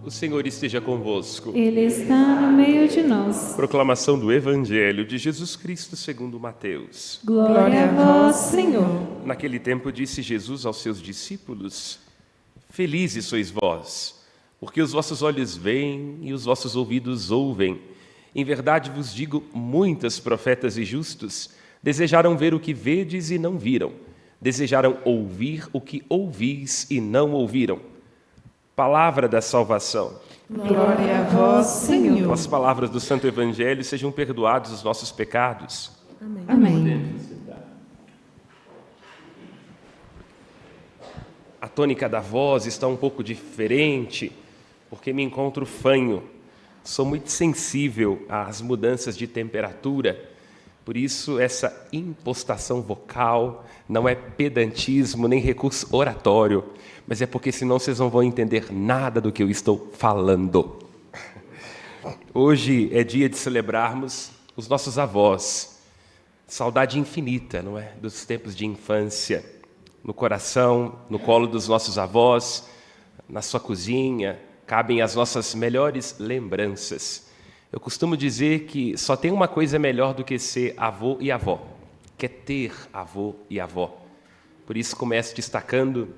O Senhor esteja convosco. Ele está no meio de nós. Proclamação do Evangelho de Jesus Cristo segundo Mateus. Glória a vós, Senhor. Naquele tempo disse Jesus aos seus discípulos: Felizes sois vós, porque os vossos olhos veem e os vossos ouvidos ouvem. Em verdade vos digo, muitos profetas e justos desejaram ver o que vedes e não viram. Desejaram ouvir o que ouvis e não ouviram. Palavra da salvação. Glória a vós, Senhor. Pelas palavras do Santo Evangelho, sejam perdoados os nossos pecados. Amém. A tônica da voz está um pouco diferente, porque me encontro fanho. Sou muito sensível às mudanças de temperatura. Por isso, essa impostação vocal não é pedantismo nem recurso oratório, mas é porque senão vocês não vão entender nada do que eu estou falando. Hoje é dia de celebrarmos os nossos avós. Saudade infinita, não é? Dos tempos de infância. No coração, no colo dos nossos avós, na sua cozinha, cabem as nossas melhores lembranças. Eu costumo dizer que só tem uma coisa melhor do que ser avô e avó, que é ter avô e avó. Por isso começo destacando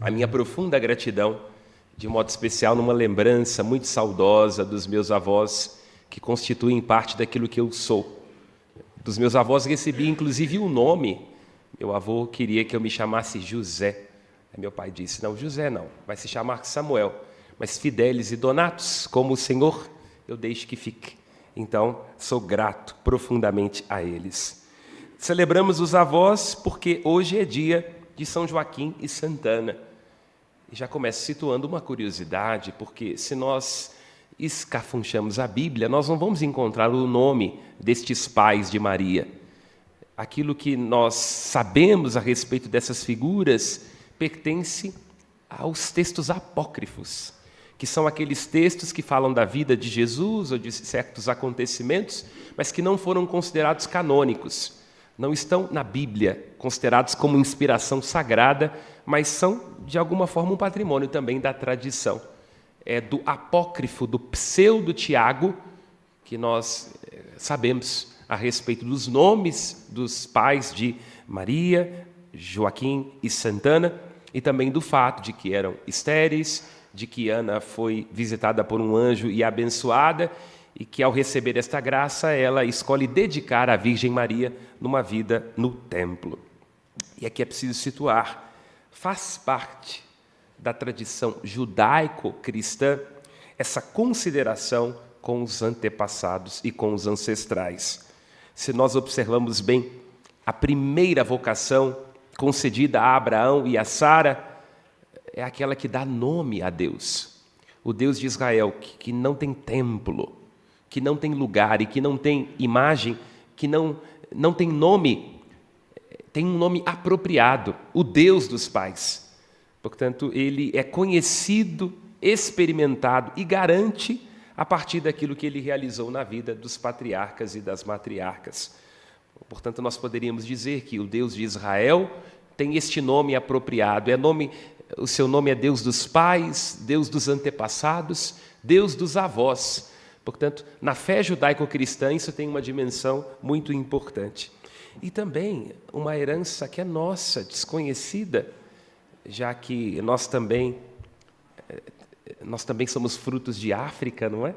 a minha profunda gratidão, de modo especial numa lembrança muito saudosa dos meus avós, que constituem parte daquilo que eu sou. Dos meus avós recebi inclusive um nome. Meu avô queria que eu me chamasse José. Aí meu pai disse, não, José não, vai se chamar Samuel. Mas Fidelis e Donatos, como o Senhor, eu deixo que fique. Então, sou grato profundamente a eles. Celebramos os avós porque hoje é dia de São Joaquim e Santana. E já começo situando uma curiosidade, porque se nós escafunchamos a Bíblia, nós não vamos encontrar o nome destes pais de Maria. Aquilo que nós sabemos a respeito dessas figuras pertence aos textos apócrifos, que são aqueles textos que falam da vida de Jesus ou de certos acontecimentos, mas que não foram considerados canônicos. Não estão na Bíblia considerados como inspiração sagrada, mas são, de alguma forma, um patrimônio também da tradição. É do apócrifo, do pseudo-Tiago, que nós sabemos a respeito dos nomes dos pais de Maria, Joaquim e Santana, e também do fato de que eram estéreis, de que Ana foi visitada por um anjo e abençoada, e que ao receber esta graça, ela escolhe dedicar a Virgem Maria numa vida no templo. E aqui é preciso situar, faz parte da tradição judaico-cristã essa consideração com os antepassados e com os ancestrais. Se nós observamos bem, a primeira vocação concedida a Abraão e a Sara é aquela que dá nome a Deus. O Deus de Israel, que não tem templo, que não tem lugar e que não tem imagem, que não tem nome, tem um nome apropriado, o Deus dos pais. Portanto, ele é conhecido, experimentado e garante a partir daquilo que ele realizou na vida dos patriarcas e das matriarcas. Portanto, nós poderíamos dizer que o Deus de Israel tem este nome apropriado, o seu nome é Deus dos pais, Deus dos antepassados, Deus dos avós. Portanto, na fé judaico-cristã, isso tem uma dimensão muito importante. E também uma herança que é nossa, desconhecida, já que nós também somos frutos de África, não é?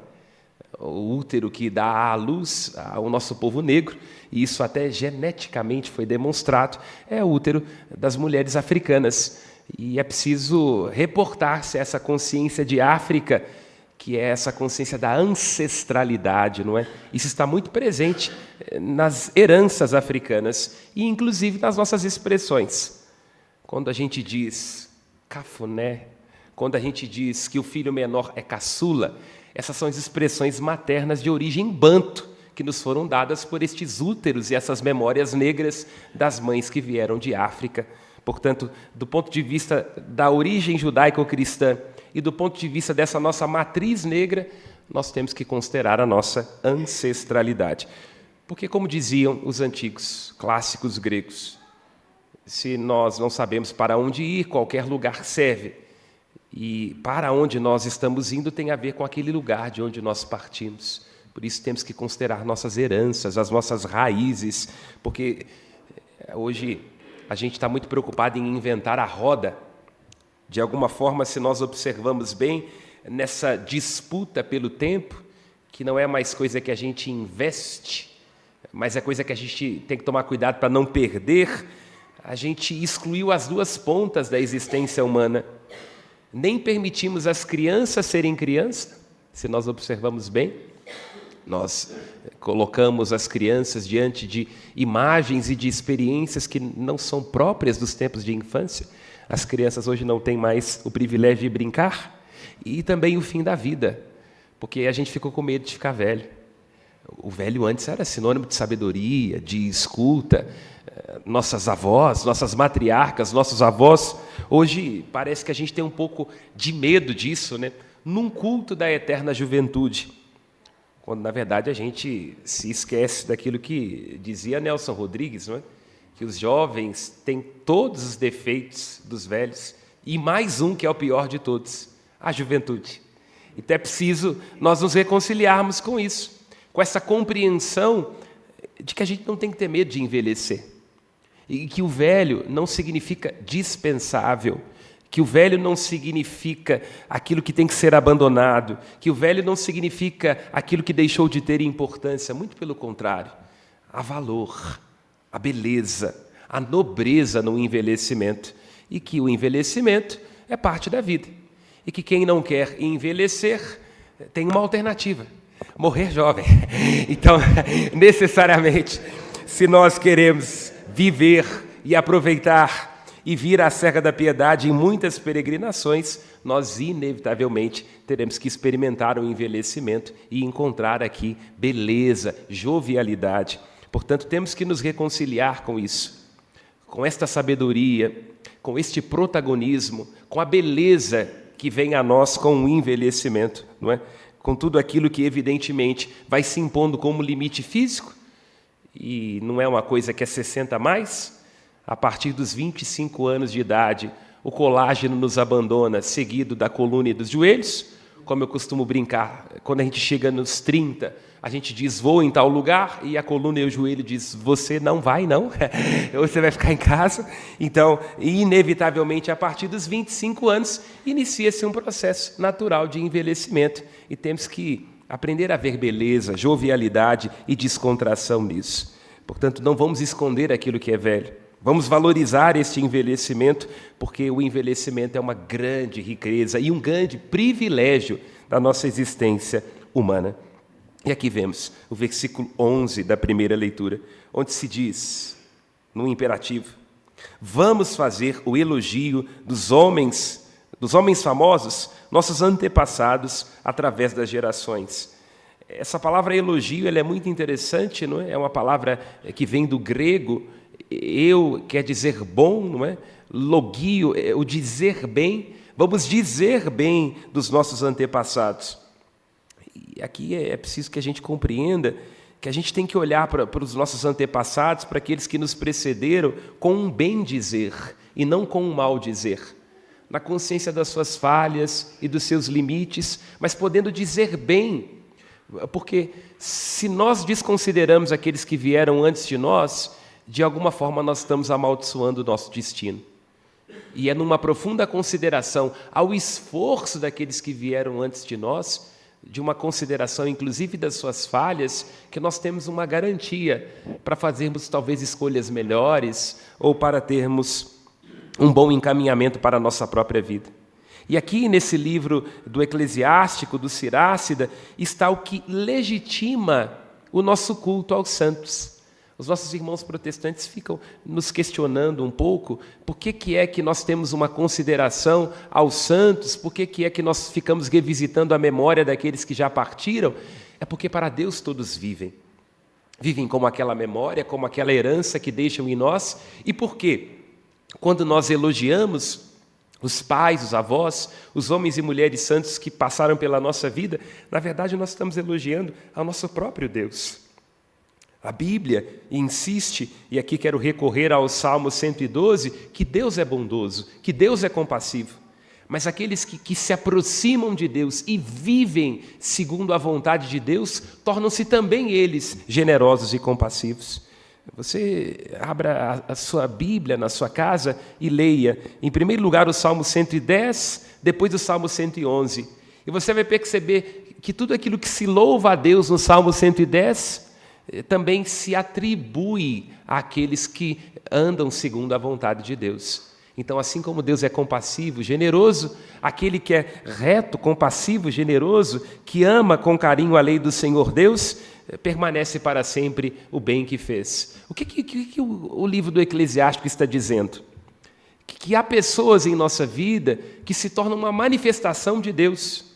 O útero que dá à luz ao nosso povo negro, e isso até geneticamente foi demonstrado, é o útero das mulheres africanas. E é preciso reportar-se a essa consciência de África, que é essa consciência da ancestralidade, não é? Isso está muito presente nas heranças africanas e, inclusive, nas nossas expressões. Quando a gente diz cafuné, quando a gente diz que o filho menor é caçula, essas são as expressões maternas de origem banto, que nos foram dadas por estes úteros e essas memórias negras das mães que vieram de África. Portanto, do ponto de vista da origem judaico-cristã e do ponto de vista dessa nossa matriz negra, nós temos que considerar a nossa ancestralidade. Porque, como diziam os antigos clássicos gregos, se nós não sabemos para onde ir, qualquer lugar serve. E para onde nós estamos indo tem a ver com aquele lugar de onde nós partimos. Por isso temos que considerar nossas heranças, as nossas raízes, porque hoje a gente está muito preocupado em inventar a roda. De alguma forma, se nós observamos bem, nessa disputa pelo tempo, que não é mais coisa que a gente investe, mas é coisa que a gente tem que tomar cuidado para não perder, a gente excluiu as duas pontas da existência humana. Nem permitimos as crianças serem crianças, se nós observamos bem. Nós colocamos as crianças diante de imagens e de experiências que não são próprias dos tempos de infância. As crianças hoje não têm mais o privilégio de brincar e também o fim da vida, porque a gente ficou com medo de ficar velho. O velho antes era sinônimo de sabedoria, de escuta. Nossas avós, nossas matriarcas, nossos avós, hoje parece que a gente tem um pouco de medo disso, né? Num culto da eterna juventude, quando na verdade a gente se esquece daquilo que dizia Nelson Rodrigues, não é? Que os jovens têm todos os defeitos dos velhos e mais um que é o pior de todos, a juventude. Então é preciso nós nos reconciliarmos com isso, com essa compreensão de que a gente não tem que ter medo de envelhecer. E que o velho não significa dispensável, que o velho não significa aquilo que tem que ser abandonado, que o velho não significa aquilo que deixou de ter importância, muito pelo contrário. Há valor, a beleza, a nobreza no envelhecimento, e que o envelhecimento é parte da vida, e que quem não quer envelhecer tem uma alternativa, morrer jovem. Então, necessariamente, se nós queremos viver e aproveitar e vir à Serra da Piedade em muitas peregrinações, nós inevitavelmente teremos que experimentar o envelhecimento e encontrar aqui beleza, jovialidade. Portanto, temos que nos reconciliar com isso, com esta sabedoria, com este protagonismo, com a beleza que vem a nós com o envelhecimento, não é? Com tudo aquilo que evidentemente vai se impondo como limite físico, e não é uma coisa que é 60 a mais. A partir dos 25 anos de idade, o colágeno nos abandona, seguido da coluna e dos joelhos. Como eu costumo brincar, quando a gente chega nos 30, a gente diz, vou em tal lugar, e a coluna e o joelho diz, você não vai, não, você vai ficar em casa. Então, inevitavelmente, a partir dos 25 anos, inicia-se um processo natural de envelhecimento, e temos que aprender a ver beleza, jovialidade e descontração nisso. Portanto, não vamos esconder aquilo que é velho. Vamos valorizar este envelhecimento, porque o envelhecimento é uma grande riqueza e um grande privilégio da nossa existência humana. E aqui vemos o versículo 11 da primeira leitura, onde se diz, no imperativo, vamos fazer o elogio dos homens famosos, nossos antepassados, através das gerações. Essa palavra elogio ela é muito interessante, não é? É uma palavra que vem do grego. Eu quer dizer bom, não é? Logio, o dizer bem. Vamos dizer bem dos nossos antepassados. E aqui é preciso que a gente compreenda que a gente tem que olhar para os nossos antepassados, para aqueles que nos precederam, com um bem dizer e não com um mal dizer. Na consciência das suas falhas e dos seus limites, mas podendo dizer bem. Porque se nós desconsideramos aqueles que vieram antes de nós, de alguma forma nós estamos amaldiçoando o nosso destino. E é numa profunda consideração ao esforço daqueles que vieram antes de nós, de uma consideração inclusive das suas falhas, que nós temos uma garantia para fazermos talvez escolhas melhores ou para termos um bom encaminhamento para a nossa própria vida. E aqui nesse livro do Eclesiástico, do Sirácida, está o que legitima o nosso culto aos santos. Os nossos irmãos protestantes ficam nos questionando um pouco por que é que nós temos uma consideração aos santos, por que é que nós ficamos revisitando a memória daqueles que já partiram. É porque para Deus todos vivem. Vivem como aquela memória, como aquela herança que deixam em nós. E por quê? Quando nós elogiamos os pais, os avós, os homens e mulheres santos que passaram pela nossa vida, na verdade nós estamos elogiando ao nosso próprio Deus. A Bíblia insiste, e aqui quero recorrer ao Salmo 112, que Deus é bondoso, que Deus é compassivo. Mas aqueles que se aproximam de Deus e vivem segundo a vontade de Deus, tornam-se também eles generosos e compassivos. Você abra a sua Bíblia na sua casa e leia, em primeiro lugar, o Salmo 110, depois o Salmo 111. E você vai perceber que tudo aquilo que se louva a Deus no Salmo 110 também se atribui àqueles que andam segundo a vontade de Deus. Então, assim como Deus é compassivo, generoso, aquele que é reto, compassivo, generoso, que ama com carinho a lei do Senhor Deus, permanece para sempre o bem que fez. O que o livro do Eclesiástico está dizendo? Que há pessoas em nossa vida que se tornam uma manifestação de Deus.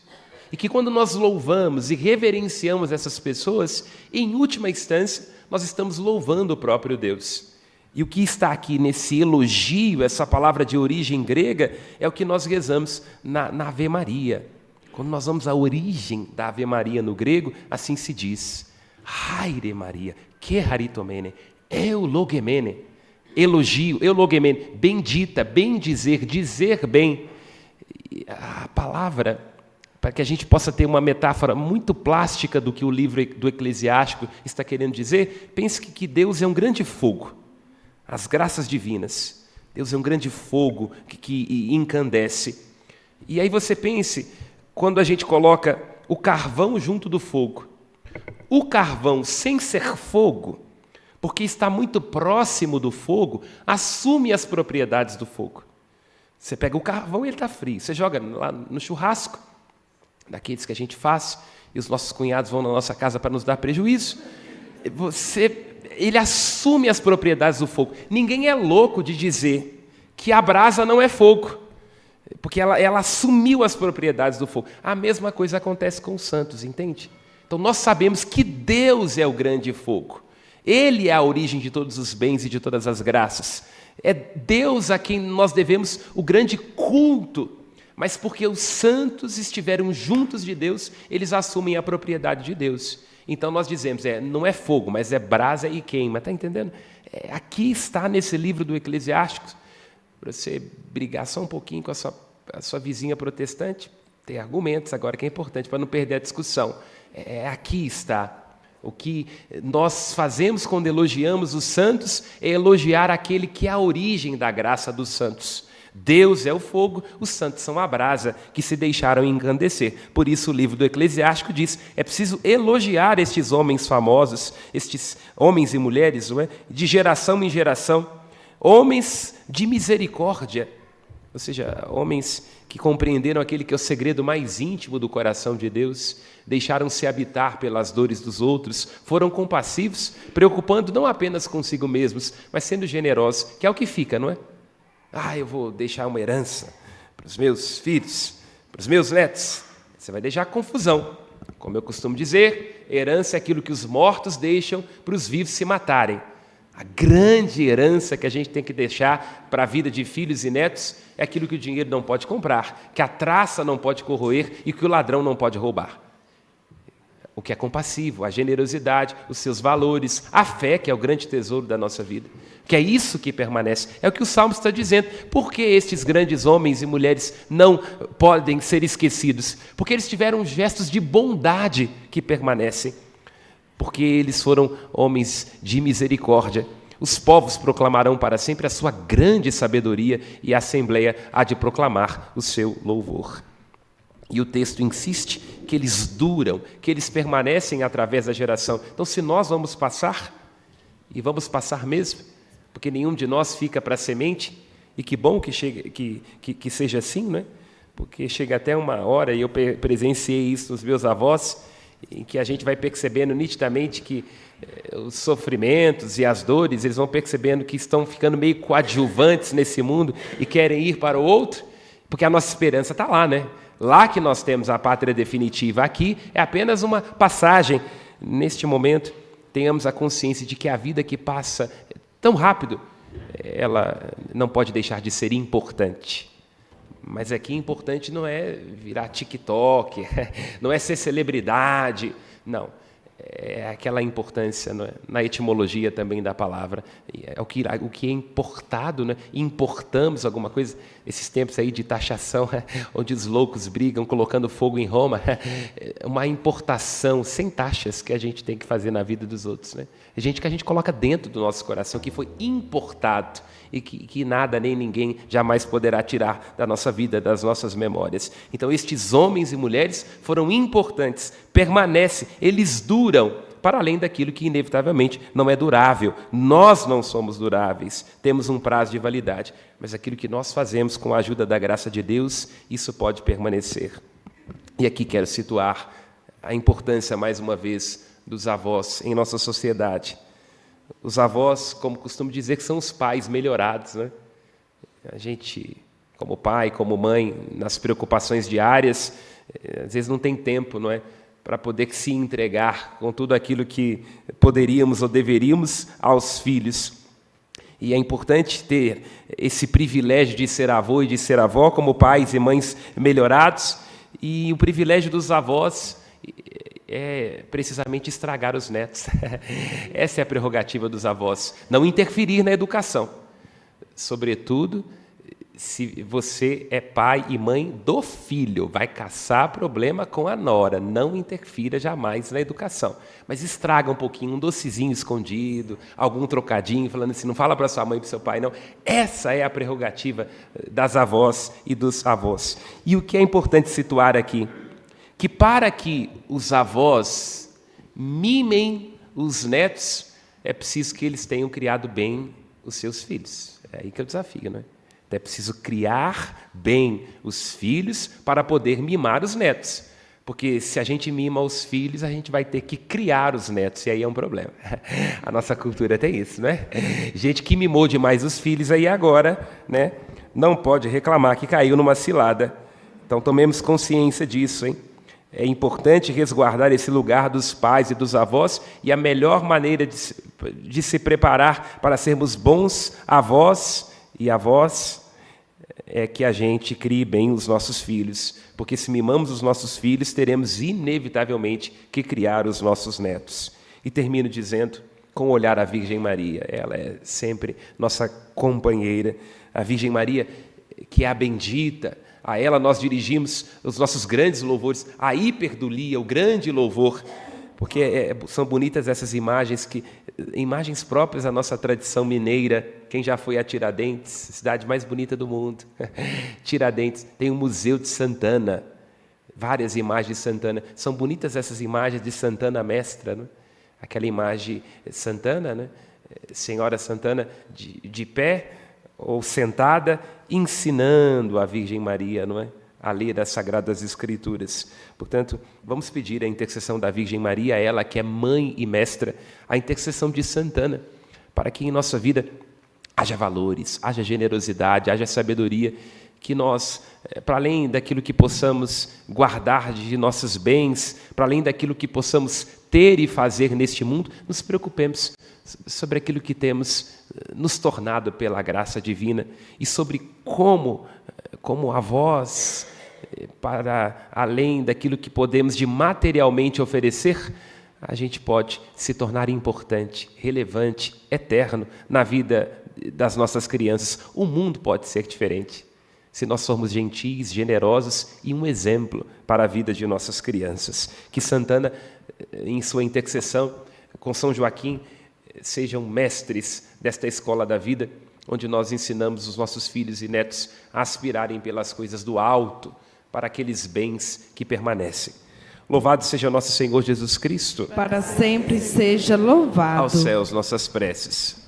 E que quando nós louvamos e reverenciamos essas pessoas, em última instância, nós estamos louvando o próprio Deus. E o que está aqui nesse elogio, essa palavra de origem grega, é o que nós rezamos na Ave Maria. Quando nós vamos à origem da Ave Maria no grego, assim se diz: Haire Maria, que haritomene, eulogemene, elogio, eulogemene, bendita, bem dizer, dizer bem. A palavra, para que a gente possa ter uma metáfora muito plástica do que o livro do Eclesiástico está querendo dizer, pense que Deus é um grande fogo. As graças divinas. Deus é um grande fogo que encandece. E aí você pense, quando a gente coloca o carvão junto do fogo, o carvão sem ser fogo, porque está muito próximo do fogo, assume as propriedades do fogo. Você pega o carvão e ele está frio. Você joga lá no churrasco, daqueles que a gente faz, e os nossos cunhados vão na nossa casa para nos dar prejuízo. Ele assume as propriedades do fogo. Ninguém é louco de dizer que a brasa não é fogo, porque ela assumiu as propriedades do fogo. A mesma coisa acontece com os santos, entende? Então nós sabemos que Deus é o grande fogo. Ele é a origem de todos os bens e de todas as graças. É Deus a quem nós devemos o grande culto. Mas porque os santos estiveram juntos de Deus, eles assumem a propriedade de Deus. Então nós dizemos, não é fogo, mas é brasa e queima. Está entendendo? Aqui está nesse livro do Eclesiástico, para você brigar só um pouquinho com a sua vizinha protestante, tem argumentos agora que é importante, para não perder a discussão. Aqui está. O que nós fazemos quando elogiamos os santos é elogiar aquele que é a origem da graça dos santos. Deus é o fogo, os santos são a brasa que se deixaram encandecer. Por isso o livro do Eclesiástico diz, é preciso elogiar estes homens famosos, estes homens e mulheres, não é? De geração em geração, homens de misericórdia, ou seja, homens que compreenderam aquele que é o segredo mais íntimo do coração de Deus, deixaram-se habitar pelas dores dos outros, foram compassivos, preocupando não apenas consigo mesmos, mas sendo generosos, que é o que fica, não é? Eu vou deixar uma herança para os meus filhos, para os meus netos. Você vai deixar confusão. Como eu costumo dizer, herança é aquilo que os mortos deixam para os vivos se matarem. A grande herança que a gente tem que deixar para a vida de filhos e netos é aquilo que o dinheiro não pode comprar, que a traça não pode corroer e que o ladrão não pode roubar. O que é compassivo, a generosidade, os seus valores, a fé, que é o grande tesouro da nossa vida. Que é isso que permanece. É o que o Salmo está dizendo. Por que estes grandes homens e mulheres não podem ser esquecidos? Porque eles tiveram gestos de bondade que permanecem. Porque eles foram homens de misericórdia. Os povos proclamarão para sempre a sua grande sabedoria e a Assembleia há de proclamar o seu louvor. E o texto insiste que eles duram, que eles permanecem através da geração. Então, se nós vamos passar, e vamos passar mesmo, porque nenhum de nós fica para a semente, e que bom que seja assim, né? Porque chega até uma hora, e eu presenciei isso nos meus avós, em que a gente vai percebendo nitidamente que os sofrimentos e as dores, eles vão percebendo que estão ficando meio coadjuvantes nesse mundo e querem ir para o outro, porque a nossa esperança está lá, né? Lá que nós temos a pátria definitiva. Aqui é apenas uma passagem. Neste momento, tenhamos a consciência de que a vida que passa tão rápido, ela não pode deixar de ser importante. Mas aqui importante não é virar TikTok, não é ser celebridade, não. é aquela importância, não é? Na etimologia também da palavra, é o que é importado, né? Importamos alguma coisa, esses tempos aí de taxação, onde os loucos brigam colocando fogo em Roma, uma importação sem taxas que a gente tem que fazer na vida dos outros, né? Gente que a gente coloca dentro do nosso coração, que foi importado e que nada nem ninguém jamais poderá tirar da nossa vida, das nossas memórias. Então estes homens e mulheres foram importantes, permanecem, eles duram para além daquilo que inevitavelmente não é durável. Nós não somos duráveis, temos um prazo de validade, mas aquilo que nós fazemos com a ajuda da graça de Deus, isso pode permanecer. E aqui quero situar a importância, mais uma vez, dos avós em nossa sociedade. Os avós, como costumo dizer, que são os pais melhorados, né? A gente, como pai, como mãe, nas preocupações diárias, às vezes não tem tempo, não é, para poder se entregar com tudo aquilo que poderíamos ou deveríamos aos filhos. E é importante ter esse privilégio de ser avô e de ser avó, como pais e mães melhorados, e o privilégio dos avós é precisamente estragar os netos. Essa é a prerrogativa dos avós, não interferir na educação. Sobretudo, se você é pai e mãe do filho, vai caçar problema com a nora, não interfira jamais na educação. Mas estraga um pouquinho, um docezinho escondido, algum trocadinho, falando assim, não fala para sua mãe e para seu pai, não. Essa é a prerrogativa das avós e dos avós. E o que é importante situar aqui, que para que os avós mimem os netos, é preciso que eles tenham criado bem os seus filhos. É aí que é o desafio, não é? É preciso criar bem os filhos para poder mimar os netos. Porque se a gente mima os filhos, a gente vai ter que criar os netos, e aí é um problema. A nossa cultura tem isso, né? Gente que mimou demais os filhos, aí agora, né, não pode reclamar que caiu numa cilada. Então tomemos consciência disso, hein? É importante resguardar esse lugar dos pais e dos avós, e a melhor maneira de se preparar para sermos bons avós e avós é que a gente crie bem os nossos filhos, porque se mimamos os nossos filhos, teremos inevitavelmente que criar os nossos netos. E termino dizendo, com o olhar à Virgem Maria, ela é sempre nossa companheira, a Virgem Maria, que é a bendita, a ela nós dirigimos os nossos grandes louvores, a hiperdulia, o grande louvor, porque são bonitas essas imagens, imagens próprias da nossa tradição mineira. Quem já foi a Tiradentes, cidade mais bonita do mundo, Tiradentes, tem um museu de Santana, várias imagens de Santana, são bonitas essas imagens de Santana Mestra, né? Aquela imagem Santana, né? Senhora Santana de pé ou sentada, ensinando a Virgem Maria, não é? A ler as Sagradas Escrituras. Portanto, vamos pedir a intercessão da Virgem Maria, ela que é mãe e mestra, a intercessão de Santana, para que em nossa vida haja valores, haja generosidade, haja sabedoria, que nós, para além daquilo que possamos guardar de nossos bens, para além daquilo que possamos ter e fazer neste mundo, nos preocupemos sobre aquilo que temos nos tornado pela graça divina e sobre como avós, para além daquilo que podemos de materialmente oferecer, a gente pode se tornar importante, relevante, eterno na vida das nossas crianças. O mundo pode ser diferente se nós formos gentis, generosos e um exemplo para a vida de nossas crianças. Que Santana, em sua intercessão com São Joaquim, sejam mestres desta escola da vida, onde nós ensinamos os nossos filhos e netos a aspirarem pelas coisas do alto, para aqueles bens que permanecem. Louvado seja nosso Senhor Jesus Cristo. Para sempre seja louvado. Aos céus nossas preces.